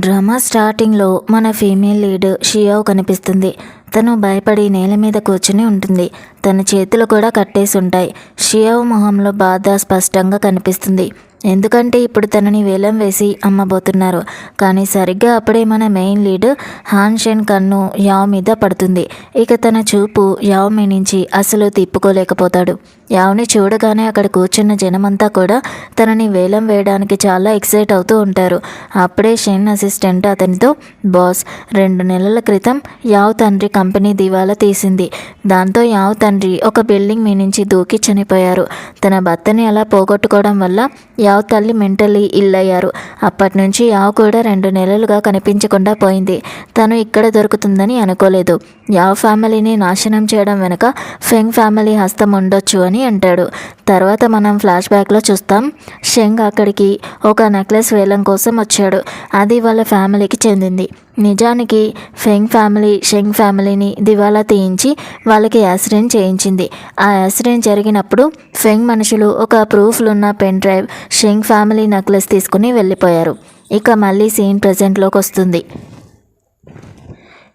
Drama స్టార్టింగ్లో మన female lead షియావ్ కనిపిస్తుంది. తను భయపడి నేల మీద కూర్చుని ఉంటుంది. తన చేతులు కూడా కట్టేసి ఉంటాయి. షియావ్ మొహంలో బాధ స్పష్టంగా కనిపిస్తుంది. ఎందుకంటే ఇప్పుడు తనని వేలం వేసి అమ్మబోతున్నారు. కానీ సరిగ్గా అప్పుడే మన మెయిన్ లీడ్ హాన్ షెన్ కన్ను యావ్ మీద పడుతుంది. ఇక తన చూపు యావ్ మీ నుంచి అసలు తిప్పుకోలేకపోతాడు. యావ్ని చూడగానే అక్కడ కూర్చున్న జనమంతా కూడా తనని వేలం వేయడానికి చాలా ఎక్సైట్ అవుతూ ఉంటారు. అప్పుడే షెన్ అసిస్టెంట్ అతనితో, బాస్, 2 నెలల క్రితం యావ్ తండ్రి కంపెనీ దివాలా తీసింది. దాంతో యావ్ తండ్రి ఒక బిల్డింగ్ మీ నుంచి దూకి చనిపోయారు. తన భర్తని అలా పోగొట్టుకోవడం వల్ల యావ్ తల్లి మెంటల్లీ ఇల్లయ్యారు. అప్పటి నుంచి యావ్ కూడా 2 నెలలుగా కనిపించకుండా పోయింది. తను ఇక్కడ దొరుకుతుందని అనుకోలేదు. యావ్ ఫ్యామిలీని నాశనం చేయడం వెనుక ఫెంగ్ ఫ్యామిలీ హస్తం ఉండొచ్చు అని అంటాడు. తర్వాత మనం ఫ్లాష్ బ్యాక్లో చూస్తాం. షెంగ్ అక్కడికి ఒక నెక్లెస్ వేలం కోసం వచ్చాడు. అది వాళ్ళ ఫ్యామిలీకి చెందింది. నిజానికి ఫెంగ్ ఫ్యామిలీ షెంగ్ ఫ్యామిలీని దివాలా తీయించి వాళ్ళకి యాక్సిడెంట్ చేయించింది. ఆ యాక్సిడెంట్ జరిగినప్పుడు ఫెంగ్ మనుషులు ఒక ప్రూఫ్లున్న pen drive, Sheng family necklace తీసుకుని వెళ్ళిపోయారు. ఇక మళ్ళీ సీన్ ప్రజెంట్లోకి వస్తుంది.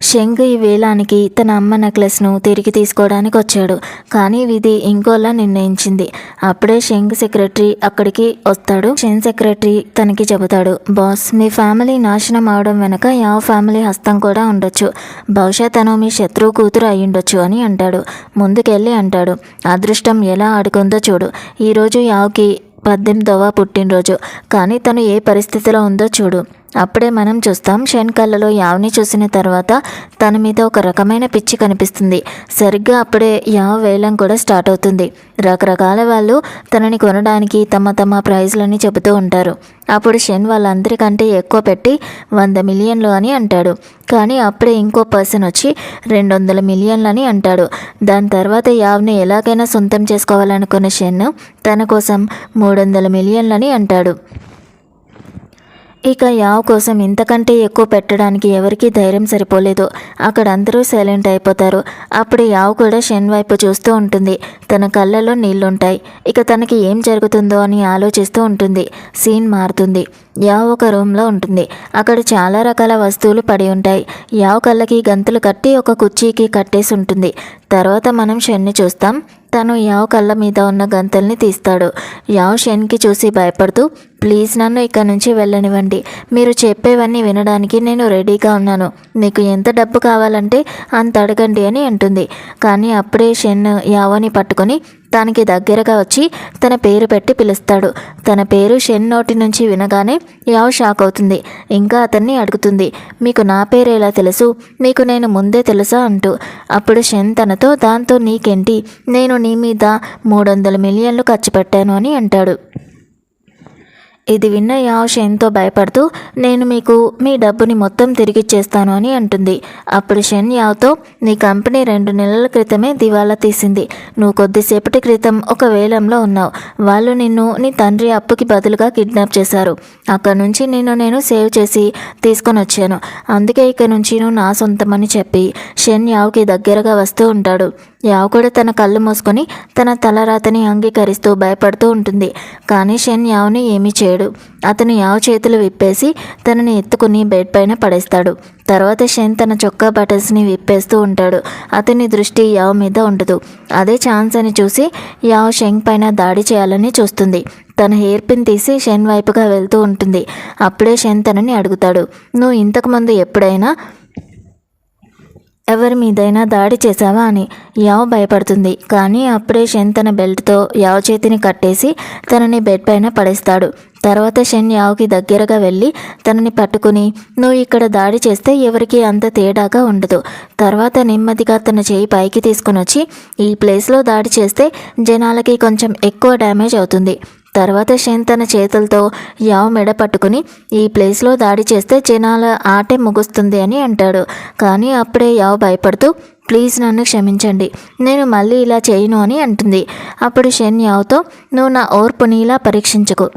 షెంగ్ ఈ వేలానికి తన అమ్మ నెక్లెస్ను తిరిగి తీసుకోవడానికి వచ్చాడు. కానీ విధి ఇంకోలా నిర్ణయించింది. అప్పుడే షెంగ్ సెక్రటరీ అక్కడికి వస్తాడు. షెంగ్ సెక్రటరీ తనకి చెబుతాడు, బాస్, మీ ఫ్యామిలీ నాశనం అవడం వెనక యావ్ ఫ్యామిలీ హస్తం కూడా ఉండొచ్చు. బహుశా తను మీ శత్రువు కూతురు అయ్యుండొచ్చు అని అంటాడు. ముందుకెళ్ళి అంటాడు, అదృష్టం ఎలా ఆడుకుందో చూడు. ఈరోజు యావ్కి 18వ పుట్టినరోజు. కానీ తను ఏ పరిస్థితిలో ఉందో చూడు. అప్పుడే మనం చూస్తాం, షెన్ కళ్ళలో యావ్ని చూసిన తర్వాత తన మీద ఒక రకమైన పిచ్చి కనిపిస్తుంది. సరిగ్గా అప్పుడే యావ్ వేలం కూడా స్టార్ట్ అవుతుంది. రకరకాల వాళ్ళు తనని కొనడానికి తమ తమ ప్రైజ్లని చెబుతూ ఉంటారు. అప్పుడు షెన్ వాళ్ళందరికంటే ఎక్కువ పెట్టి 100 మిలియన్లు అని అంటాడు. కానీ అప్పుడే ఇంకో పర్సన్ వచ్చి 200 మిలియన్లు అని అంటాడు. దాని తర్వాత యావ్ని ఎలాగైనా సొంతం చేసుకోవాలనుకున్న షెన్ తన కోసం 300 మిలియన్లు అని అంటాడు. ఇక యావ్ కోసం ఇంతకంటే ఎక్కువ పెట్టడానికి ఎవరికీ ధైర్యం సరిపోలేదు. అక్కడ అందరూ సైలెంట్ అయిపోతారు. అప్పుడు యావ్ కూడా షెన్ వైపు చూస్తూ ఉంటుంది. తన కళ్ళలో నీళ్లుంటాయి. ఇక తనకి ఏం జరుగుతుందో అని ఆలోచిస్తూ ఉంటుంది. సీన్ మారుతుంది. యావ్ ఒక రూమ్లో ఉంటుంది. అక్కడ చాలా రకాల వస్తువులు పడి ఉంటాయి. యావ్ కళ్ళకి గంతులు కట్టి ఒక కుర్చీకి కట్టేసి ఉంటుంది. తర్వాత మనం షెన్ని చూస్తాం. తను యావ్ కళ్ళ మీద ఉన్న గంతల్ని తీస్తాడు. యావ్ షెన్కి చూసి భయపడుతూ, ప్లీజ్ నన్ను ఇక్కడ నుంచి వెళ్ళనివ్వండి. మీరు చెప్పేవన్నీ వినడానికి నేను రెడీగా ఉన్నాను. మీకు ఎంత డబ్బు కావాలంటే అంత అడగండి అని అంటుంది. కానీ అప్పుడే షెన్ యావ్ని పట్టుకొని తనకి దగ్గరగా వచ్చి తన పేరు పెట్టి పిలుస్తాడు. తన పేరు షెన్ నోటి నుంచి వినగానే యావ్ షాక్ అవుతుంది. ఇంకా అతన్ని అడుగుతుంది, మీకు నా పేరు ఎలా తెలుసు? మీకు నేను ముందే తెలుసా అంటూ. అప్పుడు షెన్ తనతో, దాంతో నీకేంటి? నేను నీ మీద 300 మిలియన్లు ఖర్చు పెట్టాను అని అంటాడు. ఇది విన్న యావ్ షెన్తో భయపడుతూ, నేను మీకు మీ డబ్బుని మొత్తం తిరిగిచ్చేస్తాను అని అంటుంది. అప్పుడు షెన్ యావ్తో, నీ కంపెనీ 2 నెలల క్రితమే దివాలా తీసింది. నువ్వు కొద్దిసేపటి క్రితం ఒక వేలంలో ఉన్నావు. వాళ్ళు నిన్ను నీ తండ్రి అప్పుకి బదులుగా కిడ్నాప్ చేశారు. అక్కడ నుంచి నేను సేవ్ చేసి తీసుకొని వచ్చాను. అందుకే ఇక నుంచి నువ్వు నా సొంతమని చెప్పి షెన్ యావ్కి దగ్గరగా వస్తూ ఉంటాడు. యావ్ కూడా తన కళ్ళు మూసుకొని తన తలరాతని అంగీకరిస్తూ భయపడుతూ ఉంటుంది. కానీ షెన్ యావ్ని ఏమీ చేయడు. అతను యావ్ చేతులు విప్పేసి తనని ఎత్తుకుని బెడ్ పైన పడేస్తాడు. తర్వాత షెన్ తన చొక్కా బటన్స్ని విప్పేస్తూ ఉంటాడు. అతని దృష్టి యావ్ మీద ఉండదు. అదే ఛాన్స్ అని చూసి యావ్ షెన్ పైన దాడి చేయాలని చూస్తుంది. తన హెయిర్ పిన్ తీసి షెన్ వైపుగా వెళ్తూ ఉంటుంది. అప్పుడే షెన్ తనని అడుగుతాడు, నువ్వు ఇంతకుముందు ఎప్పుడైనా ఎవరి మీదైనా దాడి చేశావా అని. యావ్ భయపడుతుంది. కానీ అప్పుడే షెన్ తన బెల్ట్తో యావ్ చేతిని కట్టేసి తనని బెడ్ పైన పడేస్తాడు. తర్వాత షెన్ యావ్కి దగ్గరగా వెళ్ళి తనని పట్టుకుని, నువ్వు ఇక్కడ దాడి చేస్తే ఎవరికి అంత తేడాగా ఉండదు. తర్వాత నెమ్మదిగా తన చేయి పైకి తీసుకుని వచ్చి ఈ ప్లేస్లో దాడి చేస్తే జనాలకి కొంచెం ఎక్కువ డ్యామేజ్ అవుతుంది. తర్వాత షెన్ తన చేతులతో యావ్ మెడ పట్టుకుని ఈ ప్లేస్లో దాడి చేస్తే జనాల ఆటే ముగుస్తుంది అని అంటాడు. కానీ అప్పుడే యావ్ భయపడుతూ, ప్లీజ్ నన్ను క్షమించండి, నేను మళ్ళీ ఇలా చేయను అని అంటుంది. అప్పుడు షెన్ యావ్తో, నువ్వు నా ఓర్పుని ఇలా పరీక్షించకు.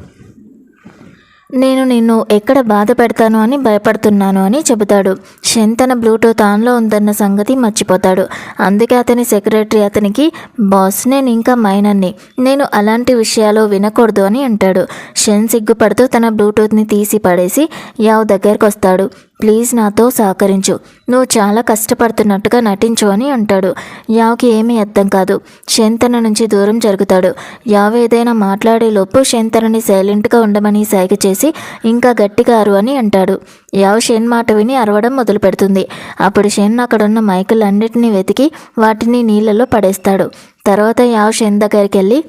నేను నిన్ను ఎక్కడ బాధ పెడతాను అని భయపడుతున్నాను అని చెబుతాడు. షన్ తన బ్లూటూత్ ఆన్లో ఉందన్న సంగతి మర్చిపోతాడు. అందుకే అతని సెక్రటరీ అతనికి, బాస్ నేను ఇంకా మైనర్ని, నేను అలాంటి విషయాలు వినకూడదు అని అంటాడు. షన్ సిగ్గుపడుతూ తన బ్లూటూత్ని తీసి పడేసి యావ్ దగ్గరకు వస్తాడు. ప్లీజ్ నాతో సహకరించు, నువ్వు చాలా కష్టపడుతున్నట్టుగా నటించు అని అంటాడు. యావ్కి ఏమీ అర్థం కాదు. షన్ తన నుంచి దూరం జరుగుతాడు. యావ్ ఏదైనా మాట్లాడేలోపు షన్ తనని సైలెంట్గా ఉండమని సైగ చేసి ఇంకా గట్టిగా అరు అని అంటాడు. యావ్ షన్ మాట విని అరవడం మొదలు పెడుతుంది. అప్పుడు షన్ అక్కడున్న మైకులన్నిటినీ వెతికి వాటిని నీళ్ళలో పడేస్తాడు. తర్వాత యావ్ షన్ దగ్గరికి వెళ్ళి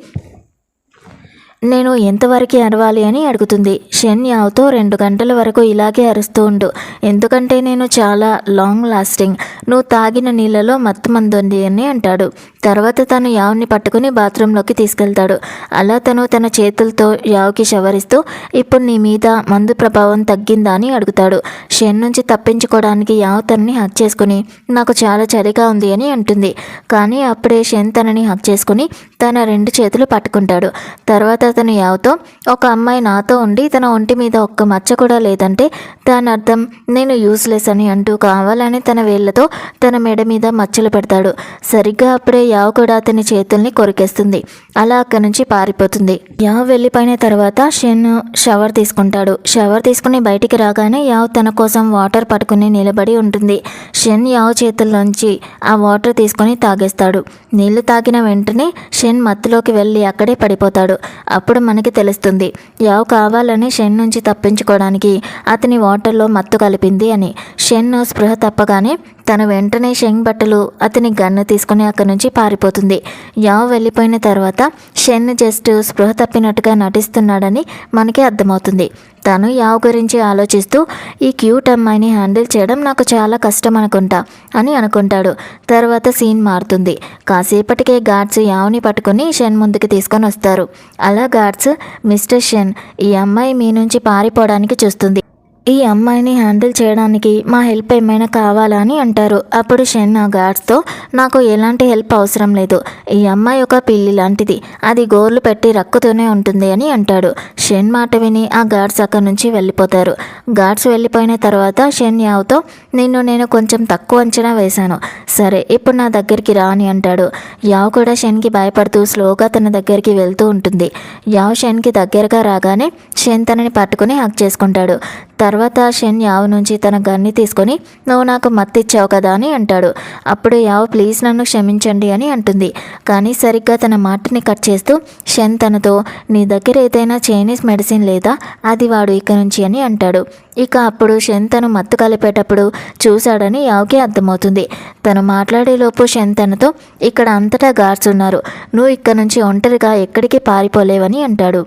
నేను ఎంతవరకు అరవాలి అని అడుగుతుంది. షన్ యావ్తో 2 గంటల వరకు ఇలాగే అరుస్తూ ఉండు, ఎందుకంటే నేను చాలా లాంగ్ లాస్టింగ్, నువ్వు తాగిన నీళ్ళలో మత్తు మందు ఉంది అని అంటాడు. తర్వాత తను యావ్ని పట్టుకుని బాత్రూంలోకి తీసుకెళ్తాడు. అలా తను తన చేతులతో యావ్కి షవరిస్తూ ఇప్పుడు నీ మీద మందు ప్రభావం తగ్గిందా అని అడుగుతాడు. షన్ నుంచి తప్పించుకోవడానికి యావ్ తనని హక్ చేసుకుని నాకు చాలా చలిగా ఉంది అని అంటుంది. కానీ అప్పుడే షన్ తనని హక్ చేసుకుని తన 2 చేతులు పట్టుకుంటాడు. తర్వాత అతను యావ్తో, ఒక అమ్మాయి నాతో ఉండి తన ఒంటి మీద ఒక్క మచ్చ కూడా లేదంటే దాని అర్థం నేను యూస్లెస్ అని అంటూ కావాలని తన వేళ్లతో తన మెడ మీద మచ్చలు పెడతాడు. సరిగ్గా అప్పుడే యావ్ కూడా అతని చేతుల్ని కొరికేస్తుంది. అలా అక్కడి నుంచి పారిపోతుంది. యావ్ వెళ్ళిపోయిన తర్వాత షన్ షవర్ తీసుకుంటాడు. షవర్ తీసుకుని బయటికి రాగానే యావ్ తన కోసం వాటర్ పట్టుకుని నిలబడి ఉంటుంది. షన్ యావ్ చేతుల్లోంచి ఆ వాటర్ తీసుకొని తాగేస్తాడు. నీళ్లు తాగిన వెంటనే షన్ మత్తులోకి వెళ్ళి అక్కడే పడిపోతాడు. అప్పుడు మనకి తెలుస్తుంది యావ్ కావాలని షన్ నుంచి తప్పించుకోవడానికి అతని వాటర్లో మత్తు కలిపింది అని. షన్ స్పృహ తప్పగానే తను వెంటనే షెంగ్ బట్టలు అతని గన్ను తీసుకుని అక్కడి నుంచి పారిపోతుంది. యావ్ వెళ్ళిపోయిన తర్వాత షన్ జస్ట్ స్పృహ తప్పినట్టుగా నటిస్తున్నాడని మనకి అర్థమవుతుంది. తను యావ్ గురించి ఆలోచిస్తూ ఈ క్యూట్ అమ్మాయిని హ్యాండిల్ చేయడం నాకు చాలా కష్టం అనుకుంటా అని అనుకుంటాడు. తర్వాత సీన్ మారుతుంది. కాసేపటికే గార్డ్స్ యావ్ని పట్టుకుని షన్ ముందుకు తీసుకొని వస్తారు. అలా గార్డ్స్, మిస్టర్ షన్, ఈ అమ్మాయి మీ నుంచి పారిపోవడానికి చూస్తుంది, ఈ అమ్మాయిని హ్యాండిల్ చేయడానికి మా హెల్ప్ ఏమైనా కావాలా అని అంటారు. అప్పుడు షన్ ఆ గార్డ్స్తో, నాకు ఎలాంటి హెల్ప్ అవసరం లేదు, ఈ అమ్మాయి ఒక పిల్లి లాంటిది, అది గోర్లు పెట్టి రక్కుతూనే ఉంటుంది అని అంటాడు. షన్ మాట విని ఆ గార్డ్స్ అక్కడి నుంచి వెళ్ళిపోతారు. గార్డ్స్ వెళ్ళిపోయిన తర్వాత షన్ యావ్తో, నిన్ను నేను కొంచెం తక్కువ అంచనా వేశాను, సరే ఇప్పుడు నా దగ్గరికి రా అని అంటాడు. యావ్ కూడా షన్కి భయపడుతూ స్లోగా తన దగ్గరికి వెళ్తూ ఉంటుంది. యావ్ షన్కి దగ్గరగా రాగానే షన్ తనని పట్టుకుని హక్ చేసుకుంటాడు. తర్వాత షన్ యావ్ నుంచి తన గన్ని తీసుకొని, నువ్వు నాకు మత్తిచ్చావు కదా అని అంటాడు. అప్పుడు యావ్ ప్లీజ్ నన్ను క్షమించండి అని అంటుంది. కానీ సరిగ్గా తన మాటని కట్ చేస్తూ షన్ తనతో, నీ దగ్గర ఏదైనా చైనీస్ మెడిసిన్ లేదా, అది వాడు ఇక నుంచి అని అంటాడు. ఇక అప్పుడు షన్ తను మత్తు కలిపేటప్పుడు చూశాడని యావ్కి అర్థమవుతుంది. తను మాట్లాడేలోపు షన్ తనతో, ఇక్కడ అంతటా గార్డ్స్ ఉన్నారు, నువ్వు ఇక్కడ నుంచి ఒంటరిగా ఎక్కడికి పారిపోలేవని అంటాడు.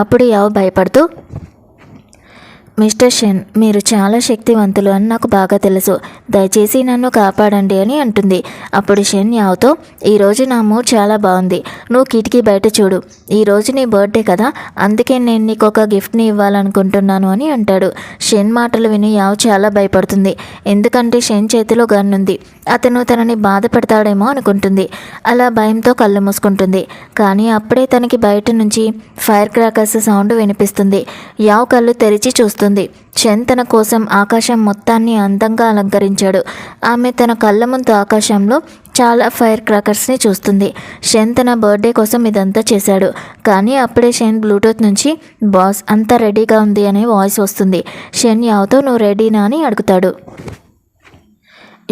అప్పుడు యావ్ భయపడుతూ, మిస్టర్ షన్, మీరు చాలా శక్తివంతులు అని నాకు బాగా తెలుసు, దయచేసి నన్ను కాపాడండి అని అంటుంది. అప్పుడు షన్ యావ్తో, ఈరోజు నా మూడ్ చాలా బాగుంది, నువ్వు కిటికీ బయట చూడు, ఈరోజు నీ బర్త్డే కదా, అందుకే నేను నీకు ఒక గిఫ్ట్ని ఇవ్వాలనుకుంటున్నాను అని అంటాడు. షన్ మాటలు విని యావ్ చాలా భయపడుతుంది. ఎందుకంటే షన్ చేతిలో గన్ ఉంది, అతను తనని బాధ పెడతాడేమో అనుకుంటుంది. అలా భయంతో కళ్ళు మూసుకుంటుంది. కానీ అప్పుడే తనకి బయట నుంచి ఫైర్ క్రాకర్స్ సౌండ్ వినిపిస్తుంది. యావ్ కళ్ళు తెరిచి చూస్తుంది. షన్ తన కోసం ఆకాశం మొత్తాన్ని అందంగా అలంకరించాడు. ఆమె తన కళ్ళ ముందు ఆకాశంలో చాలా ఫైర్ క్రాకర్స్ని చూస్తుంది. షన్ తన బర్త్డే కోసం ఇదంతా చేశాడు. కానీ అప్పుడే షన్ బ్లూటూత్ నుంచి, బాస్ అంతా రెడీగా ఉంది అనే వాయిస్ వస్తుంది. షన్ యావ్తో, నువ్వు రెడీనా అని అడుగుతాడు.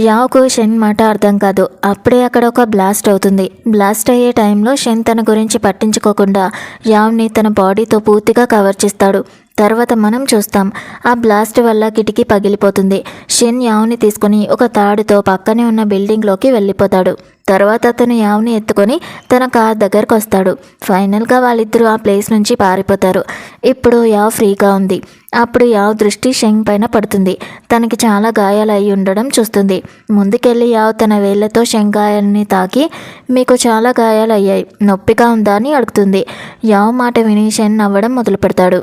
యావ్కు షన్ మాట అర్థం కాదు. అప్పుడే అక్కడ ఒక బ్లాస్ట్ అవుతుంది. బ్లాస్ట్ అయ్యే టైంలో షన్ తన గురించి పట్టించుకోకుండా యావ్ని తన బాడీతో పూర్తిగా కవర్ చేస్తాడు. తర్వాత మనం చూస్తాం, ఆ బ్లాస్ట్ వల్ల కిటికీ పగిలిపోతుంది. షన్ యావ్ని తీసుకుని ఒక తాడుతో పక్కనే ఉన్న బిల్డింగ్లోకి వెళ్ళిపోతాడు. తర్వాత అతను యావ్ని ఎత్తుకొని తన కార్ దగ్గరకు వస్తాడు. ఫైనల్గా వాళ్ళిద్దరూ ఆ ప్లేస్ నుంచి పారిపోతారు. ఇప్పుడు యావ్ ఫ్రీగా ఉంది. అప్పుడు యావ్ దృష్టి షెంగ్ పైన పడుతుంది. తనకి చాలా గాయాలు అయి ఉండడం చూస్తుంది. ముందుకెళ్ళి యావ్ తన వేళ్లతో షెంగ్ గాయాలని తాకి, మీకు చాలా గాయాలు అయ్యాయి, నొప్పిగా ఉందా అని అడుగుతుంది. యావ్ మాట విని షెన్ నవ్వడం మొదలు పెడతాడు.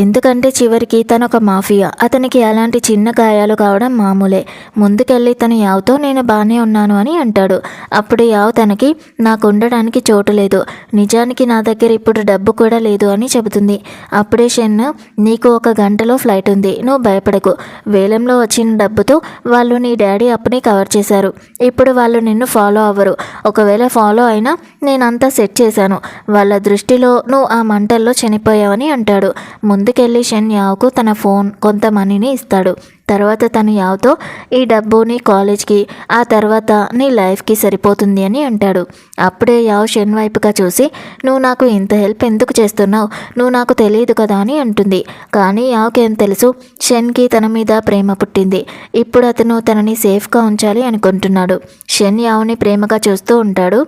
ఎందుకంటే చివరికి తను ఒక మాఫియా. అతనికి అలాంటి చిన్న గాయాలు కావడం మామూలే. ముందుకెళ్ళి తను యావ్తో నేను బాగానే ఉన్నాను అని అంటాడు. అప్పుడు యావ్ తనకి నాకు ఉండడానికి చోటు లేదు, నిజానికి నా దగ్గర ఇప్పుడు డబ్బు కూడా లేదు అని చెబుతుంది. అప్పుడే షన్ నీకు 1 గంటలో ఫ్లైట్ ఉంది, నువ్వు భయపడకు. వేలంలో వచ్చిన డబ్బుతో వాళ్ళు నీ డాడీ అప్పుని కవర్ చేశారు. ఇప్పుడు వాళ్ళు నిన్ను ఫాలో అవ్వరు. ఒకవేళ ఫాలో అయినా నేనంతా సెట్ చేశాను. వాళ్ళ దృష్టిలో నువ్వు ఆ మంటల్లో చనిపోయావని అంటాడు. ముందుకెళ్ళి షన్ యావ్కు తన ఫోన్, కొంత మనీని ఇస్తాడు. తర్వాత తను యావ్తో ఈ డబ్బు నీ కాలేజ్కి, ఆ తర్వాత నీ లైఫ్కి సరిపోతుంది అని అంటాడు. అప్పుడే యావ్ షన్ వైపుగా చూసి నువ్వు నాకు ఇంత హెల్ప్ ఎందుకు చేస్తున్నావు, నువ్వు నాకు తెలియదు కదా అని అంటుంది. కానీ యావ్కి ఏం తెలుసు, షన్కి తన మీద ప్రేమ పుట్టింది. ఇప్పుడు అతను తనని సేఫ్గా ఉంచాలి అనుకుంటున్నాడు. షన్ యావ్ని ప్రేమగా చూస్తూ ఉంటాడు.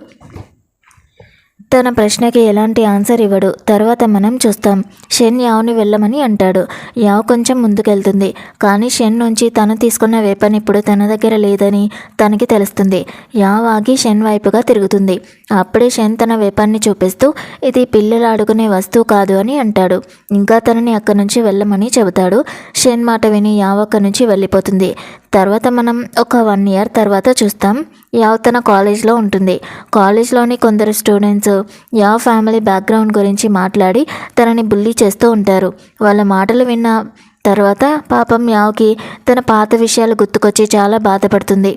తన ప్రశ్నకి ఎలాంటి ఆన్సర్ ఇవ్వడు. తర్వాత మనం చూస్తాం షన్ యావ్ని వెళ్ళమని అంటాడు. యావ్ కొంచెం ముందుకెళ్తుంది. కానీ షన్ నుంచి తను తీసుకున్న వేపన్ ఇప్పుడు తన దగ్గర లేదని తనకి తెలుస్తుంది. యావ్ ఆగి షన్ వైపుగా తిరుగుతుంది. అప్పుడే షన్ తన వేపాన్ని చూపిస్తూ ఇది పిల్లలు ఆడుకునే వస్తువు కాదు అని అంటాడు. ఇంకా తనని అక్కడి నుంచి వెళ్ళమని చెబుతాడు. షన్ మాట విని యావ్ అక్కడి నుంచి వెళ్ళిపోతుంది. తర్వాత మనం ఒక 1 ఇయర్ తర్వాత చూస్తాం. యావ్ తన కాలేజ్లో ఉంటుంది. కాలేజ్లోని కొందరు స్టూడెంట్స్ యావ్ ఫ్యామిలీ బ్యాక్గ్రౌండ్ గురించి మాట్లాడి తనని బుల్లీ చేస్తూ ఉంటారు. వాళ్ళ మాటలు విన్న తర్వాత పాపం యావ్కి తన పాత విషయాలు గుర్తుకొచ్చి చాలా బాధపడుతుంది.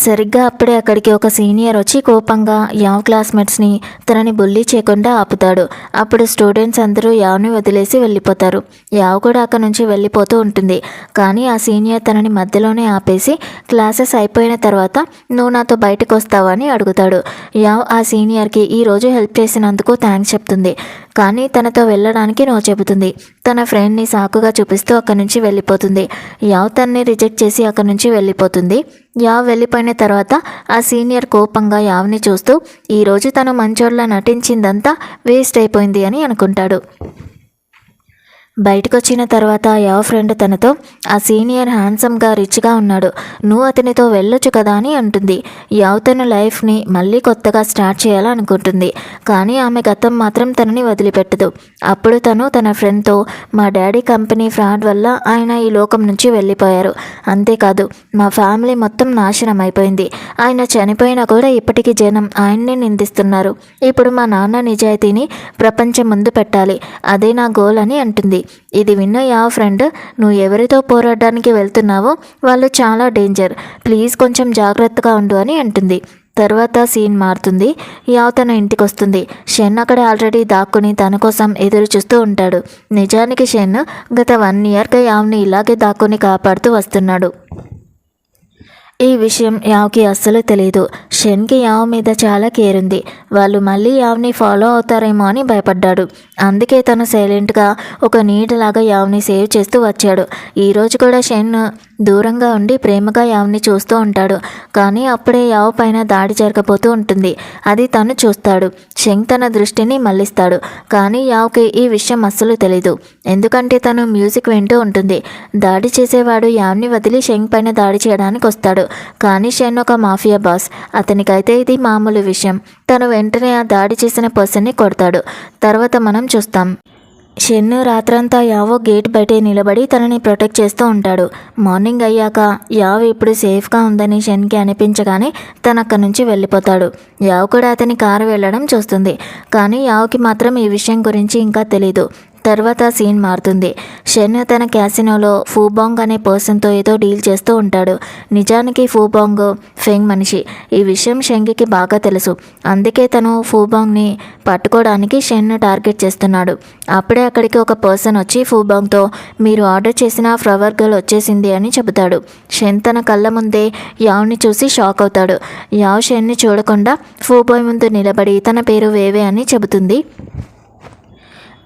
సరిగ్గా అప్పుడే అక్కడికి ఒక సీనియర్ వచ్చి కోపంగా యావ్ క్లాస్మేట్స్ని తనని బుల్లీ చేయకుండా ఆపుతాడు. అప్పుడు స్టూడెంట్స్ అందరూ యావ్ని వదిలేసి వెళ్ళిపోతారు. యావ్ కూడా అక్కడ నుంచి వెళ్ళిపోతూ ఉంటుంది. కానీ ఆ సీనియర్ తనని మధ్యలోనే ఆపేసి క్లాసెస్ అయిపోయిన తర్వాత నువ్వు నాతో బయటకు వస్తావా అని అడుగుతాడు. యావ్ ఆ సీనియర్కి ఈరోజు హెల్ప్ చేసినందుకు థ్యాంక్స్ చెప్తుంది. కానీ తనతో వెళ్ళడానికి నో చెబుతుంది. తన ఫ్రెండ్ని సాకుగా చూపిస్తూ అక్కడి నుంచి వెళ్ళిపోతుంది. యావ్ తనని రిజెక్ట్ చేసి అక్కడి నుంచి వెళ్ళిపోతుంది. యావ్ వెళ్ళిపోయిన తర్వాత ఆ సీనియర్ కోపంగా యావ్ని చూస్తూ ఈరోజు తను మంచోళ్ళ నటించిందంతా వేస్ట్ అయిపోయింది అని అనుకుంటాడు. బయటకు వచ్చిన తర్వాత యావ్ ఫ్రెండ్ తనతో ఆ సీనియర్ హ్యాండ్సమ్గా రిచ్గా ఉన్నాడు, నువ్వు అతనితో వెళ్ళొచ్చు కదా అని అంటుంది. యావ్ తన లైఫ్ని మళ్ళీ కొత్తగా స్టార్ట్ చేయాలనుకుంటుంది. కానీ ఆమె గతం మాత్రం తనని వదిలిపెట్టదు. అప్పుడు తను తన ఫ్రెండ్తో మా డాడీ కంపెనీ ఫ్రాడ్ వల్ల ఆయన ఈ లోకం నుంచి వెళ్ళిపోయారు. అంతేకాదు మా ఫ్యామిలీ మొత్తం నాశనం అయిపోయింది. ఆయన చనిపోయినా కూడా ఇప్పటికీ జనం ఆయన్ని నిందిస్తున్నారు. ఇప్పుడు మా నాన్న నిజాయితీని ప్రపంచం ముందు పెట్టాలి, అదే నా గోల్ అని అంటుంది. ఇది విన్న యావ్ ఫ్రెండ్ నువ్వు ఎవరితో పోరాడడానికి వెళ్తున్నావో వాళ్ళు చాలా డేంజర్, ప్లీజ్ కొంచెం జాగ్రత్తగా ఉండు అని అంటుంది. తర్వాత సీన్ మారుతుంది. యావ్ తన ఇంటికి వస్తుంది. షన్ అక్కడ ఆల్రెడీ దాక్కుని తన కోసం ఎదురు చూస్తూ ఉంటాడు. నిజానికి షన్ గత 1 ఇయర్గా యావ్ని ఇలాగే దాక్కుని కాపాడుతూ వస్తున్నాడు. ఈ విషయం యావ్కి అస్సలు తెలియదు. షన్కి యావ్ మీద చాలా కేర్ ఉంది. వాళ్ళు మళ్ళీ యావ్ని ఫాలో అవుతారేమో అని భయపడ్డాడు. అందుకే తను సైలెంట్గా ఒక నీడలాగా యావ్ని సేవ్ చేస్తూ వచ్చాడు. ఈరోజు కూడా షన్ దూరంగా ఉండి ప్రేమగా యావ్ని చూస్తూ ఉంటాడు. కానీ అప్పుడే యావ్ పైన దాడి జరగబోతూ ఉంటుంది. అది తను చూస్తాడు. షెంగ్ తన దృష్టిని మళ్లిస్తాడు. కానీ యావ్కి ఈ విషయం అస్సలు తెలీదు. ఎందుకంటే తను మ్యూజిక్ వింటూ ఉంటుంది. దాడి చేసేవాడు యావ్ని వదిలి షెంగ్ పైన దాడి చేయడానికి వస్తాడు. కానీ షన్ ఒక మాఫియా బాస్. అతనికైతే ఇది మామూలు విషయం. తను వెంటనే ఆ దాడి చేసిన పర్సన్ని కొడతాడు. తర్వాత మనం చూస్తాం షన్ రాత్రంతా యావో గేట్ బయటే నిలబడి తనని ప్రొటెక్ట్ చేస్తూ ఉంటాడు. మార్నింగ్ అయ్యాక యావ్ ఇప్పుడు సేఫ్గా ఉందని షన్కి అనిపించగానే తను అక్కడి నుంచి వెళ్ళిపోతాడు. యావ్ కూడా అతని కారు వెళ్ళడం చూస్తుంది. కానీ యావ్కి మాత్రం ఈ విషయం గురించి ఇంకా తెలీదు. తర్వాత సీన్ మారుతుంది. షన్ తన క్యాసినోలో ఫూబాంగ్ అనే పర్సన్తో ఏదో డీల్ చేస్తూ ఉంటాడు. నిజానికి ఫూబాంగ్ ఫెంగ్ మనిషి. ఈ విషయం షెంగ్కి బాగా తెలుసు. అందుకే తను ఫూబాంగ్ని పట్టుకోవడానికి షన్ను టార్గెట్ చేస్తున్నాడు. అప్పుడే అక్కడికి ఒక పర్సన్ వచ్చి ఫూబాంగ్తో మీరు ఆర్డర్ చేసిన ఫ్లవర్ గర్ల్ వచ్చేసింది అని చెబుతాడు. షన్ తన కళ్ళ ముందే యావ్ని చూసి షాక్ అవుతాడు. యావ్ షన్ని చూడకుండా ఫూబాయ్ ముందు నిలబడి తన పేరు వేవే అని చెబుతుంది.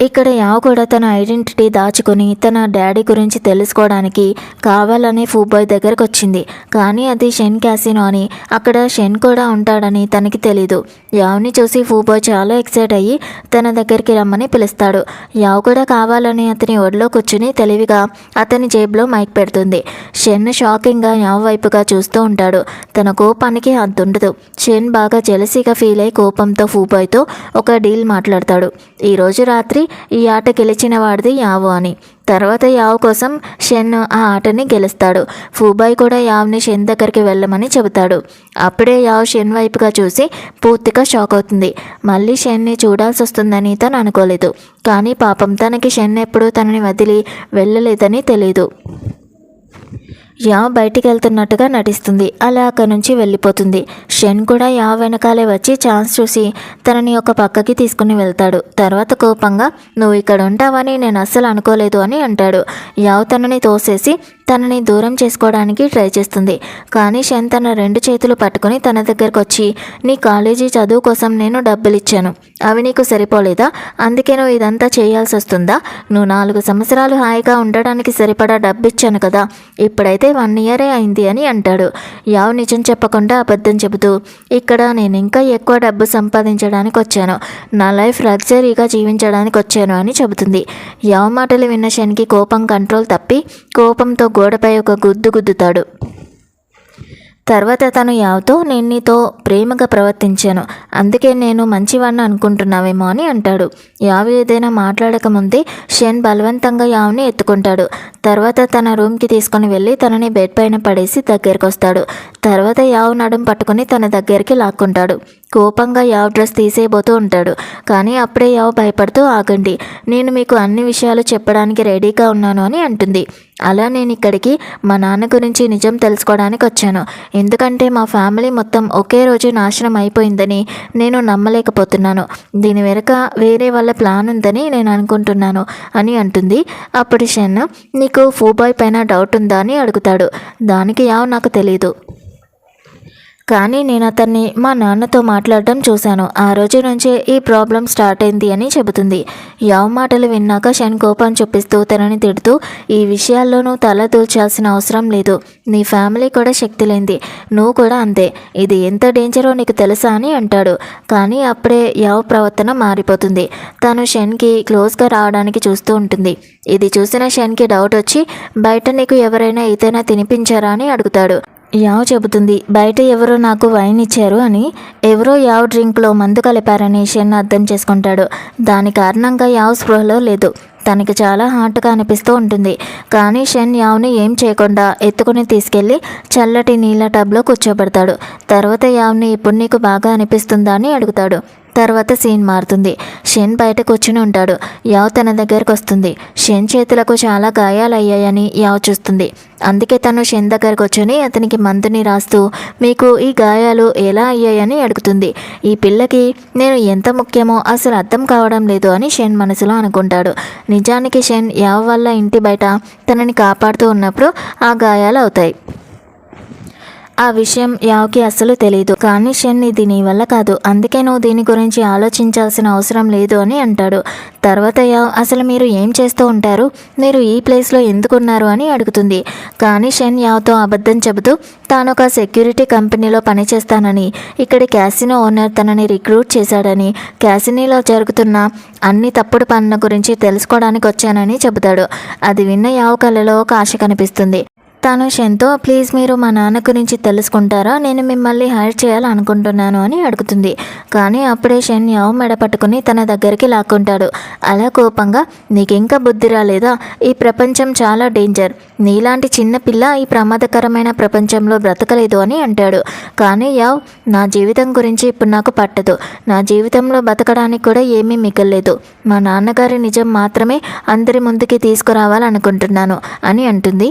ఇక్కడ యావ్ కూడా తన ఐడెంటిటీ దాచుకొని తన డాడీ గురించి తెలుసుకోవడానికి కావాలనే ఫూబాయ్ దగ్గరకు వచ్చింది. కానీ అది షెన్ క్యాసినో అని, అక్కడ షెన్ కూడా ఉంటాడని తనకి తెలీదు. యావ్ని చూసి ఫూబాయ్ చాలా ఎక్సైట్ అయ్యి తన దగ్గరికి రమ్మని పిలుస్తాడు. యావ్ కూడా కావాలని అతని ఒడిలో కూర్చుని తెలివిగా అతని జేబులో మైక్ పెడుతుంది. షెన్ షాకింగ్గా యావ్ వైపుగా చూస్తూ ఉంటాడు. తన కోపానికి అంతుండదు. షెన్ బాగా జెలసీగా ఫీల్ అయి కోపంతో ఫూబాయ్తో ఒక డీల్ మాట్లాడతాడు. ఈరోజు రాత్రి ఈ ఆట గెలిచిన వాడిది యావు అని. తర్వాత యావ్ కోసం షెన్ ఆ ఆటని గెలుస్తాడు. ఫూబాయ్ కూడా యావ్ని షెన్ దగ్గరికి వెళ్ళమని చెబుతాడు. అప్పుడే యావ్ షెన్ వైపుగా చూసి పూర్తిగా షాక్ అవుతుంది. మళ్ళీ షెన్ని చూడాల్సి వస్తుందని తను అనుకోలేదు. కానీ పాపం తనకి షెన్ ఎప్పుడూ తనని వదిలి వెళ్ళలేదని తెలీదు. యావ్ బయటికి వెళ్తున్నట్టుగా నటిస్తుంది. అలా అక్కడి నుంచి వెళ్ళిపోతుంది. షెన్ కూడా యావ్ వెనకాలే వచ్చి ఛాన్స్ చూసి తనని ఒక పక్కకి తీసుకుని వెళ్తాడు. తర్వాత కోపంగా నువ్వు ఇక్కడ ఉంటావని నేను అస్సలు అనుకోలేదు అని అంటాడు. యావ్ తనని తోసేసి తనని దూరం చేసుకోవడానికి ట్రై చేస్తుంది. కానీ షెన్ తన 2 చేతులు పట్టుకుని తన దగ్గరకు వచ్చి నీ కాలేజీ చదువు కోసం నేను డబ్బులు ఇచ్చాను, అవి నీకు సరిపోలేదా? అందుకే నువ్వు ఇదంతా చేయాల్సి వస్తుందా? నువ్వు 4 సంవత్సరాలు హాయిగా ఉండడానికి సరిపడా డబ్బు ఇచ్చాను కదా, ఇప్పుడైతే 1 ఇయరే అయింది అని అంటాడు. యావ్ నిజం చెప్పకుండా అబద్ధం చెబుతూ ఇక్కడ నేను ఇంకా ఎక్కువ డబ్బు సంపాదించడానికి వచ్చాను, నా లైఫ్ లగ్జరీగా జీవించడానికి వచ్చాను అని చెబుతుంది. యావ్ మాటలు విన్న షెన్కి కోపం కంట్రోల్ తప్పి కోపంతో గోడపై ఒక గుద్దుతాడు. తర్వాత తను యావ్తో నేను నీతో ప్రేమగా ప్రవర్తించాను, అందుకే నేను మంచివాడిని అనుకుంటున్నావేమో అని అంటాడు. యావ్ ఏదైనా మాట్లాడకముందే షెన్ బలవంతంగా యావ్ని ఎత్తుకుంటాడు. తర్వాత తన రూమ్కి తీసుకొని వెళ్ళి తనని బెడ్ పైన పడేసి దగ్గరికి వస్తాడు. తర్వాత యావ్ నడుం పట్టుకుని తన దగ్గరికి లాక్కుంటాడు. కోపంగా యావ్ డ్రెస్ తీసేయబోతూ ఉంటాడు. కానీ అప్పుడే యావ్ భయపడుతూ ఆగండి, నేను మీకు అన్ని విషయాలు చెప్పడానికి రెడీగా ఉన్నాను అని అంటుంది. అలా నేను ఇక్కడికి మా నాన్న గురించి నిజం తెలుసుకోవడానికి వచ్చాను, ఎందుకంటే మా ఫ్యామిలీ మొత్తం ఒకే రోజు నాశనం అయిపోయిందని నేను నమ్మలేకపోతున్నాను, దీని వెనుక వేరే వాళ్ళ ప్లాన్ ఉందని నేను అనుకుంటున్నాను అని అంటుంది. అప్పుడు షెన్ నీకు ఫూబాయ్ పైన డౌట్ ఉందా అని అడుగుతాడు. దానికి యావ్ నాకు తెలీదు, కానీ నేను అతన్ని మా నాన్నతో మాట్లాడడం చూశాను, ఆ రోజు నుంచే ఈ ప్రాబ్లం స్టార్ట్ అయింది అని చెబుతుంది. యావ్ మాటలు విన్నాక షెన్ కోపం చూపిస్తూ తనని తిడుతూ ఈ విషయాల్లో నువ్వు తల దూల్చాల్సిన అవసరం లేదు, నీ ఫ్యామిలీ కూడా శక్తి లేనిది, నువ్వు కూడా అంతే, ఇది ఎంత డేంజరో నీకు తెలుసా అని అంటాడు. కానీ అప్పుడే యావ్ ప్రవర్తన మారిపోతుంది. తను షెన్కి క్లోజ్గా రావడానికి చూస్తూ ఉంటుంది. ఇది చూసిన షెన్కి డౌట్ వచ్చి బయట నీకు ఎవరైనా ఏదైనా తినిపించారా అని అడుగుతాడు. యావ్ చెబుతుంది బయట ఎవరో నాకు వైన్ ఇచ్చారు అని. ఎవరో యావ్ డ్రింక్లో మందు కలిపారని షెన్ అర్థం చేసుకుంటాడు. దాని కారణంగా యావ్ స్పృహలో లేదు. తనకి చాలా హాట్గా అనిపిస్తూ ఉంటుంది. కానీ షెన్ యావ్ని ఏం చేయకుండా ఎత్తుకుని తీసుకెళ్ళి చల్లటి నీళ్ళ టబ్లో కూర్చోబెడతాడు. తర్వాత యావ్ని ఇప్పుడు నీకు బాగా అనిపిస్తుందా అని అడుగుతాడు. తర్వాత సీన్ మారుతుంది. షెన్ బయట కూర్చుని ఉంటాడు. యావ్ తన దగ్గరకు వస్తుంది. షెన్ చేతులకు చాలా గాయాలయ్యాయని యావ్ చూస్తుంది. అందుకే తను షెన్ దగ్గరకు వచ్చి అతనికి మందుని రాస్తూ మీకు ఈ గాయాలు ఎలా అయ్యాయని అడుగుతుంది. ఈ పిల్లకి నేను ఎంత ముఖ్యమో అసలు అర్థం కావడం లేదు అని షెన్ మనసులో అనుకుంటాడు. నిజానికి షెన్ యావ్ వల్ల ఇంటి బయట తనని కాపాడుతూ ఉన్నప్పుడు ఆ గాయాలు అవుతాయి. ఆ విషయం యావ్కి అస్సలు తెలియదు. కానీ షెన్ ఇది నీ వల్ల కాదు, అందుకే నువ్వు దీని గురించి ఆలోచించాల్సిన అవసరం లేదు అని అంటాడు. తర్వాత యావ్ అసలు మీరు ఏం చేస్తూ ఉంటారు, మీరు ఈ ప్లేస్లో ఎందుకున్నారు అని అడుగుతుంది. కానీ షెన్ యావ్తో అబద్ధం చెబుతూ తాను ఒక సెక్యూరిటీ కంపెనీలో పనిచేస్తానని, ఇక్కడి క్యాసినో ఓనర్ తనని రిక్రూట్ చేశాడని, క్యాసినోలో జరుగుతున్న అన్ని తప్పుడు పనుల గురించి తెలుసుకోవడానికి వచ్చానని చెబుతాడు. అది విన్న యావ్ కళ్ళలో ఒక ఆశ కనిపిస్తుంది. తాను షెన్తో ప్లీజ్ మీరు మా నాన్న గురించి తెలుసుకుంటారా, నేను మిమ్మల్ని హైర్ చేయాలనుకుంటున్నాను అని అడుగుతుంది. కానీ అప్పుడే షెన్ యావ్ మెడ పట్టుకుని తన దగ్గరికి లాక్కుంటాడు. అలా కోపంగా నీకింకా బుద్ధి రాలేదా, ఈ ప్రపంచం చాలా డేంజర్, నీలాంటి చిన్న పిల్ల ఈ ప్రమాదకరమైన ప్రపంచంలో బ్రతకలేదు అని అంటాడు. కానీ యావ్ నా జీవితం గురించి ఇప్పుడు నాకు పట్టదు, నా జీవితంలో బతకడానికి కూడా ఏమీ మిగల్లేదు, మా నాన్నగారి నిజం మాత్రమే అందరి ముందుకి తీసుకురావాలనుకుంటున్నాను అని అంటుంది.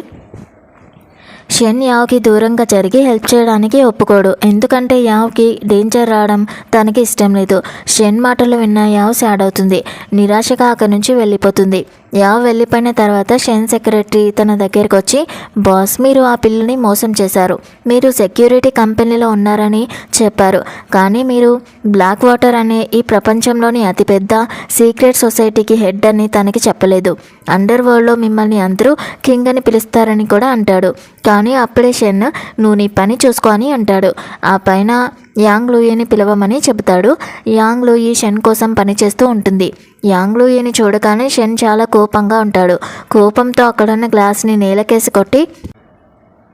షెన్ యావ్కి దూరంగా జరిగి హెల్ప్ చేయడానికి ఒప్పుకోడు. ఎందుకంటే యావ్కి డేంజర్ రావడం తనకి ఇష్టం లేదు. షెన్ మాటలు విన్న యావ్ సాడ్ అవుతుంది. నిరాశగా అక్కడి నుంచి వెళ్ళిపోతుంది. యావ్ వెళ్ళిపోయిన తర్వాత షెన్ సెక్రటరీ తన దగ్గరికి వచ్చి బాస్ మీరు ఆ పిల్లని మోసం చేశారు, మీరు సెక్యూరిటీ కంపెనీలో ఉన్నారని చెప్పారు, కానీ మీరు బ్లాక్ వాటర్ అనే ఈ ప్రపంచంలోని అతిపెద్ద సీక్రెట్ సొసైటీకి హెడ్ అని తనకి చెప్పలేదు, అండర్ వరల్డ్లో మిమ్మల్ని అందరూ కింగ్ అని పిలుస్తారని కూడా అంటాడు. కానీ అప్పుడే షెన్ నువ్వు నీ పని చూసుకో అని అంటాడు. ఆ పైన యాంగ్ లూయీని పిలవమని చెబుతాడు. యాంగ్ లూయీ షెన్ కోసం పనిచేస్తూ ఉంటుంది. యాంగ్ లూయీని చూడగానే షెన్ చాలా కోపంగా ఉంటాడు. కోపంతో అక్కడున్న గ్లాస్ని నేలకేసి కొట్టి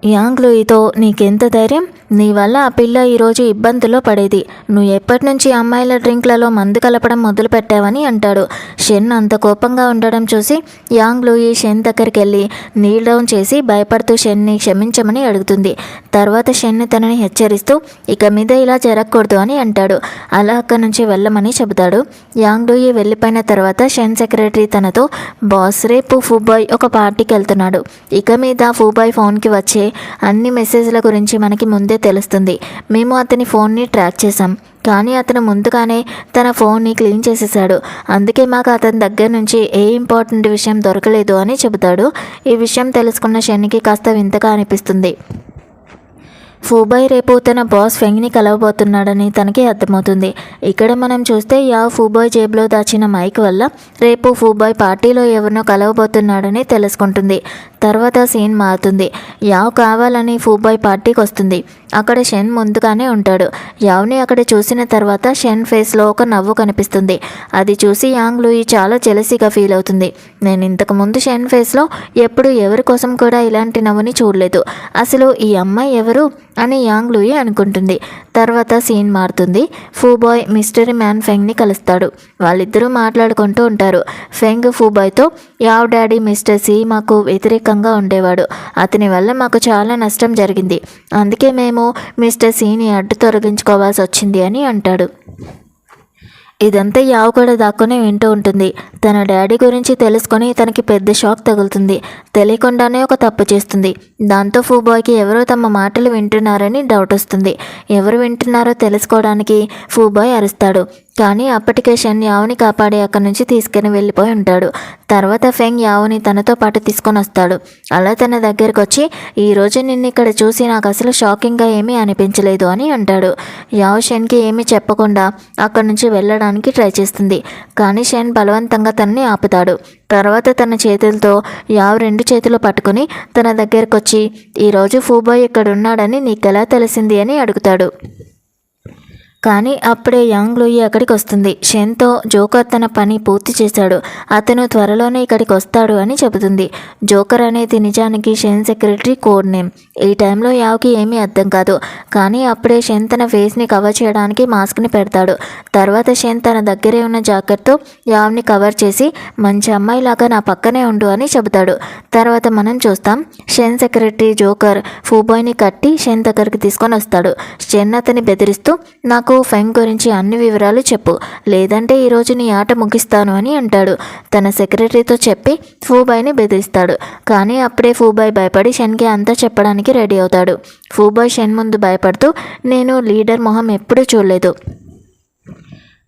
యాంగ్ లూయితో నీకెంత ధైర్యం, నీ వల్ల ఆ పిల్ల ఈరోజు ఇబ్బందుల్లో పడేది, నువ్వు ఎప్పటి నుంచి అమ్మాయిల డ్రింక్లలో మందు కలపడం మొదలు పెట్టావని అంటాడు. షెన్ అంత కోపంగా ఉండడం చూసి యాంగ్ లూయి షెన్ దగ్గరికి వెళ్ళి నీల్ డౌన్ చేసి భయపడుతూ షెన్ని క్షమించమని అడుగుతుంది. తర్వాత షెన్ తనని హెచ్చరిస్తూ ఇక మీద ఇలా జరగకూడదు అని అంటాడు. అలా అక్కడి నుంచి వెళ్ళమని చెబుతాడు. యాంగ్ లూయి వెళ్ళిపోయిన తర్వాత షెన్ సెక్రటరీ తనతో, బాస్ రేపు ఫూబాయ్ ఒక పార్టీకి వెళ్తున్నాడు, ఇక మీద ఫూబాయ్ ఫోన్కి వచ్చే అన్ని మెసేజ్ల గురించి మనకి ముందే తెలుస్తుంది. మేము అతని ఫోన్ని ట్రాక్ చేశాం, కానీ అతను ముందుగానే తన ఫోన్ని క్లీన్ చేసేసాడు, అందుకే మాకు అతని దగ్గర నుంచి ఏ ఇంపార్టెంట్ విషయం దొరకలేదు అని చెబుతాడు. ఈ విషయం తెలుసుకున్న షెన్కి కాస్త వింతగా అనిపిస్తుంది. ఫూబాయ్ రేపు తన బాస్ ఫెంగ్ని కలవబోతున్నాడని తనకి అర్థమవుతుంది. ఇక్కడ మనం చూస్తే యావ్ ఫూబాయ్ జేబులో దాచిన మైక్ వల్ల రేపు ఫూబాయ్ పార్టీలో ఎవరినో కలవబోతున్నాడని తెలుసుకుంటుంది. తర్వాత సీన్ మారుతుంది. యావ్ కావాలని ఫూబాయ్ పార్టీకి వస్తుంది. అక్కడ షెన్ ముందుగానే ఉంటాడు. యావ్ని అక్కడ చూసిన తర్వాత షెన్ ఫేస్లో ఒక నవ్వు కనిపిస్తుంది. అది చూసి యాంగ్ లూయి చాలా జెలసీగా ఫీల్ అవుతుంది. నేను ఇంతకుముందు షెన్ ఫేస్లో ఎప్పుడు ఎవరి కోసం కూడా ఇలాంటి నవ్వుని చూడలేదు, అసలు ఈ అమ్మాయి ఎవరు అని యాంగ్ లూయి అనుకుంటుంది. తర్వాత సీన్ మారుతుంది. ఫూబాయ్ మిస్టరీ మ్యాన్ ఫెంగ్ని కలుస్తాడు. వాళ్ళిద్దరూ మాట్లాడుకుంటూ ఉంటారు. ఫెంగ్ ఫూబాయ్తో, యావ్ డాడీ మిస్టర్ సి మాకు వ్యతిరేకంగా ఉండేవాడు, అతని వల్ల మాకు చాలా నష్టం జరిగింది, అందుకే మేము మిస్టర్ సిని అడ్డు తొలగించుకోవాల్సి వచ్చింది అని అంటాడు. ఇదంతా యావ్ కూడా దాక్కుని వింటూ ఉంటుంది. తన డాడీ గురించి తెలుసుకొని తనకి పెద్ద షాక్ తగులుతుంది. తెలియకుండానే ఒక తప్పు చేస్తుంది. దాంతో ఫూబాయ్కి ఎవరో తమ మాటలు వింటున్నారని డౌట్ వస్తుంది. ఎవరు వింటున్నారో తెలుసుకోవడానికి ఫూబాయ్ అరుస్తాడు. కానీ అప్పటికే షెన్ యావ్ని కాపాడి అక్కడి నుంచి తీసుకుని వెళ్ళిపోయి ఉంటాడు. తర్వాత ఫెంగ్ యావ్ని తనతో పాటు తీసుకొని వస్తాడు. అలా తన దగ్గరకు వచ్చి, ఈరోజు నిన్ను ఇక్కడ చూసి నాకు అసలు షాకింగ్గా ఏమీ అనిపించలేదు అని అంటాడు. యావ్ షెన్కి ఏమీ చెప్పకుండా అక్కడి నుంచి వెళ్ళడానికి ట్రై చేస్తుంది. కానీ షెన్ బలవంతంగా తనని ఆపుతాడు. తర్వాత తన చేతులతో యావ్ 2 చేతులు పట్టుకుని తన దగ్గరకు వచ్చి, ఈరోజు ఫూబాయ్ ఇక్కడ ఉన్నాడని నీకెలా తెలిసింది అని అడుగుతాడు. కానీ అప్పుడే యాంగ్ లూయి అక్కడికి వస్తుంది. షెన్తో జోకర్ తన పని పూర్తి చేశాడు, అతను త్వరలోనే ఇక్కడికి వస్తాడు అని చెబుతుంది. జోకర్ అనేది నిజానికి షెన్ సెక్రటరీ కోడ్ నేమ్. ఈ టైంలో యావ్కి ఏమీ అర్థం కాదు. కానీ అప్పుడే షెన్ తన ఫేస్ని కవర్ చేయడానికి మాస్క్ని పెడతాడు. తర్వాత షెన్ తన దగ్గరే ఉన్న జాకెట్తో యావ్ని కవర్ చేసి, మంచి అమ్మాయిలాగా నా పక్కనే ఉండు అని చెబుతాడు. తర్వాత మనం చూస్తాం, షెన్ సెక్రటరీ జోకర్ ఫూబాయ్ని కట్టి షెన్ దగ్గరికి తీసుకొని వస్తాడు. షెన్ అతని బెదిరిస్తూ, నాకు ఫెంగ్ గురించి అన్ని వివరాలు చెప్పు, లేదంటే ఈరోజు నీ ఆట ముగిస్తాను అని అంటాడు. తన సెక్రటరీతో చెప్పి ఫూబాయ్ని బెదిరిస్తాడు. కానీ అప్పుడే ఫూబాయ్ భయపడి షెన్కి అంతా చెప్పడానికి రెడీ అవుతాడు. ఫూబాయ్ షెన్ ముందు భయపడుతూ, నేను లీడర్ మొహం ఎప్పుడూ చూడలేదు,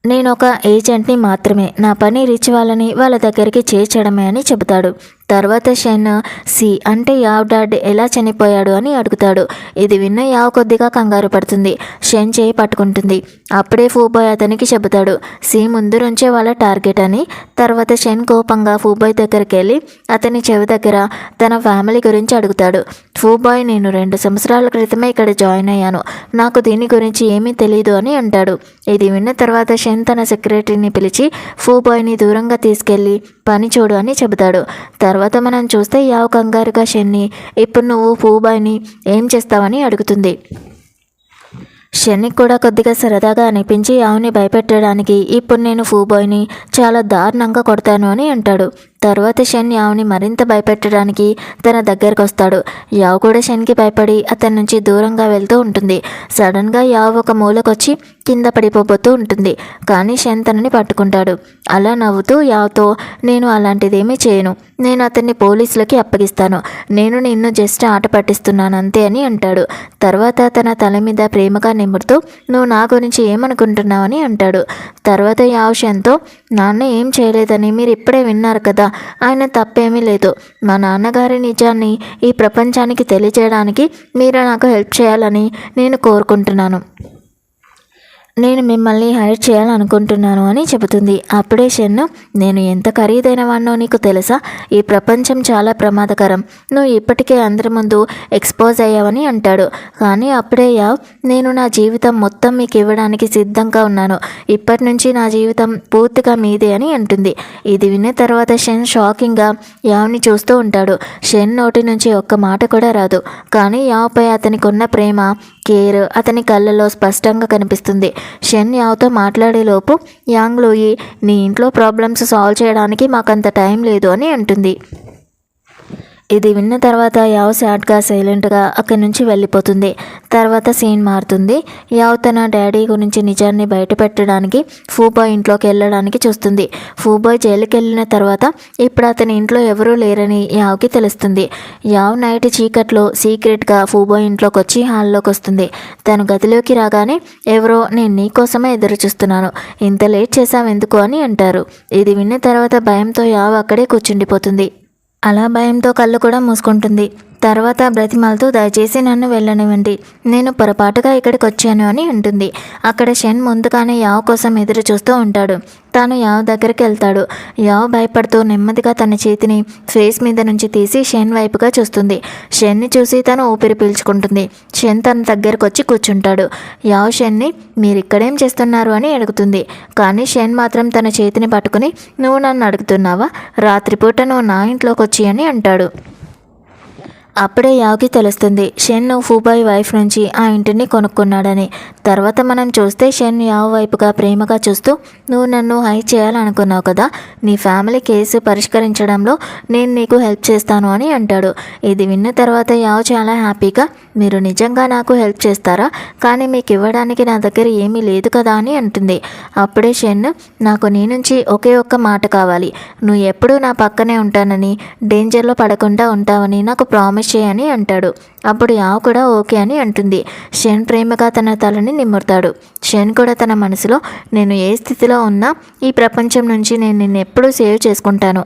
నేను ఒక ఏజెంట్ని మాత్రమే, నా పని రిచ్ వాళ్ళని వాళ్ళ దగ్గరికి చేర్చడమే అని చెబుతాడు. తర్వాత షెన్ సి అంటే యావ్ డాడ్ ఎలా చనిపోయాడు అని అడుగుతాడు. ఇది విన్న యావ్ కొద్దిగా కంగారు పడుతుంది. షెన్ చేయి పట్టుకుంటుంది. అప్పుడే ఫూబాయ్ అతనికి చెబుతాడు సి ముందు నుంచే వాళ్ళ టార్గెట్ అని. తర్వాత షెన్ కోపంగా ఫూబాయ్ దగ్గరికి వెళ్ళి అతని చెవి దగ్గర తన ఫ్యామిలీ గురించి అడుగుతాడు. ఫూబాయ్, నేను 2 సంవత్సరాల క్రితమే ఇక్కడ జాయిన్ అయ్యాను, నాకు దీని గురించి ఏమీ తెలియదు అని అంటాడు. ఇది విన్న తర్వాత షెన్ తన సెక్రటరీని పిలిచి ఫూబాయ్ని దూరంగా తీసుకెళ్ళి పని చూడు అని చెబుతాడు. తర్వాత మనం చూస్తే యావ్ కంగారుగా షెన్ని, ఇప్పుడు నువ్వు ఫూబాయ్ని ఏం చేస్తావని అడుగుతుంది. షెన్కి కూడా కొద్దిగా సరదాగా అనిపించి యావ్ని భయపెట్టడానికి, ఇప్పుడు నేను ఫూబాయ్ని చాలా దారుణంగా కొడతాను అని అంటాడు. తర్వాత షెన్ యావ్ని మరింత భయపెట్టడానికి తన దగ్గరకు వస్తాడు. యావ్ కూడా షెన్కి భయపడి అతని నుంచి దూరంగా వెళ్తూ ఉంటుంది. సడన్గా యావ్ ఒక మూలకొచ్చి కింద పడిపోతూ ఉంటుంది. కానీ షెన్ తనని పట్టుకుంటాడు. అలా నవ్వుతూ యావ్తో, నేను అలాంటిదేమీ చేయను, నేను అతన్ని పోలీసులకి అప్పగిస్తాను, నేను నిన్ను జస్ట్ ఆట పట్టిస్తున్నాను అంతే అని అంటాడు. తర్వాత తన తల మీద ప్రేమగా నిమురుతూ, నువ్వు నా గురించి ఏమనుకుంటున్నావని అంటాడు. తర్వాత యావ్ షెన్తో, నాన్న ఏం చేయలేదని మీరు ఇప్పుడే విన్నారు కదా, ఆయన తప్పేమీ లేదు, మా నాన్నగారి నిజాన్ని ఈ ప్రపంచానికి తెలియజేయడానికి మీరు నాకు హెల్ప్ చేయాలని నేను కోరుకుంటున్నాను. నేను మిమ్మల్ని హైర్ చేయాలనుకుంటున్నాను అని చెబుతుంది. అప్పుడే షెన్ను, నేను ఎంత ఖరీదైన వాడినో నీకు తెలుసా? ఈ ప్రపంచం చాలా ప్రమాదకరం. నువ్వు ఇప్పటికే అందరి ముందు ఎక్స్పోజ్ అయ్యావని అంటాడు. కానీ అప్పుడే యావ్, నేను నా జీవితం మొత్తం మీకు ఇవ్వడానికి సిద్ధంగా ఉన్నాను. ఇప్పటి నుంచి నా జీవితం పూర్తిగా మీదే అని అంటుంది. ఇది విన్న తర్వాత షెన్ షాకింగ్గా యావ్ని చూస్తూ ఉంటాడు. షెన్ నోటి నుంచి ఒక్క మాట కూడా రాదు. కానీ యావ్పై అతనికి ఉన్న ప్రేమ, కేర్ అతని కళ్ళలో స్పష్టంగా కనిపిస్తుంది. షెన్ యావ్తో మాట్లాడేలోపు యాంగ్ లూయి, నీ ఇంట్లో ప్రాబ్లమ్స్ సాల్వ్ చేయడానికి మాకంత టైం లేదు అని అంటుంది. ఇది విన్న తర్వాత యావ్ సాడ్గా సైలెంట్గా అక్కడి నుంచి వెళ్ళిపోతుంది. తర్వాత సీన్ మారుతుంది. యావ్ తన డాడీ గురించి నిజాన్ని బయట పెట్టడానికి ఫూబాయ్ ఇంట్లోకి వెళ్ళడానికి చూస్తుంది. ఫూబాయ్ జైలుకి వెళ్ళిన తర్వాత ఇప్పుడు అతని ఇంట్లో ఎవరూ లేరని యావ్కి తెలుస్తుంది. యావ్ నైట్ చీకట్లో సీక్రెట్గా ఫూబాయ్ ఇంట్లోకి వచ్చి హాల్లోకి వస్తుంది. తను గదిలోకి రాగానే ఎవరో, నేను నీకోసమే ఎదురు చూస్తున్నాను, ఇంత లేట్ చేసావెందుకు అని అంటారు. ఇది విన్న తర్వాత భయంతో యావ్ అక్కడే కూర్చుండిపోతుంది. అలా భయంతో కళ్ళు కూడా మూసుకుంటుంది. తర్వాత బ్రతిమాలతో, దయచేసి నన్ను వెళ్ళనివ్వండి, నేను పొరపాటుగా ఇక్కడికి వచ్చాను అని అంటుంది. అక్కడ షెన్ ముందుగానే యావ్ కోసం ఎదురు చూస్తూ ఉంటాడు. తాను యావ్ దగ్గరికి వెళ్తాడు. యావ్ భయపడుతూ నెమ్మదిగా తన చేతిని ఫేస్ మీద నుంచి తీసి షెన్ వైపుగా చూస్తుంది. షెన్ని చూసి తను ఊపిరి పీల్చుకుంటుంది. షెన్ తన దగ్గరకు వచ్చి కూర్చుంటాడు. యావ్ షెన్ని, మీరు ఇక్కడేం చేస్తున్నారు అని అడుగుతుంది. కానీ షెన్ మాత్రం తన చేతిని పట్టుకుని, నువ్వు నన్ను అడుగుతున్నావా, రాత్రిపూట నువ్వు నా ఇంట్లోకి వచ్చి అని అంటాడు. అప్పుడే యావ్కి తెలుస్తుంది షెన్ ఫూబాయ్ వైఫ్ నుంచి ఆ ఇంటిని కొనుక్కున్నాడని. తర్వాత మనం చూస్తే షెన్ యావ్ వైపుగా ప్రేమగా చూస్తూ, నువ్వు నన్ను హైర్ చేయాలనుకున్నావు కదా, నీ ఫ్యామిలీ కేసు పరిష్కరించడంలో నేను నీకు హెల్ప్ చేస్తాను అని అంటాడు. ఇది విన్న తర్వాత యావ్ చాలా హ్యాపీగా, మీరు నిజంగా నాకు హెల్ప్ చేస్తారా, కానీ మీకు ఇవ్వడానికి నా దగ్గర ఏమీ లేదు కదా అని అంటుంది. అప్పుడే షెన్, నాకు నీ నుంచి ఒకే ఒక్క మాట కావాలి, నువ్వు ఎప్పుడూ నా పక్కనే ఉంటానని, డేంజర్లో పడకుండా ఉంటావని నాకు ప్రామిస్ చేయని అంటాడు. అప్పుడు యావ్ కూడా ఓకే అని అంటుంది. షెన్ ప్రేమగా తన తలని నిమురుతాడు. షెన్ కూడా తన మనసులో, నేను ఏ స్థితిలో ఉన్నా ఈ ప్రపంచం నుంచి నేను నిన్ను ఎప్పుడూ సేవ్ చేసుకుంటాను.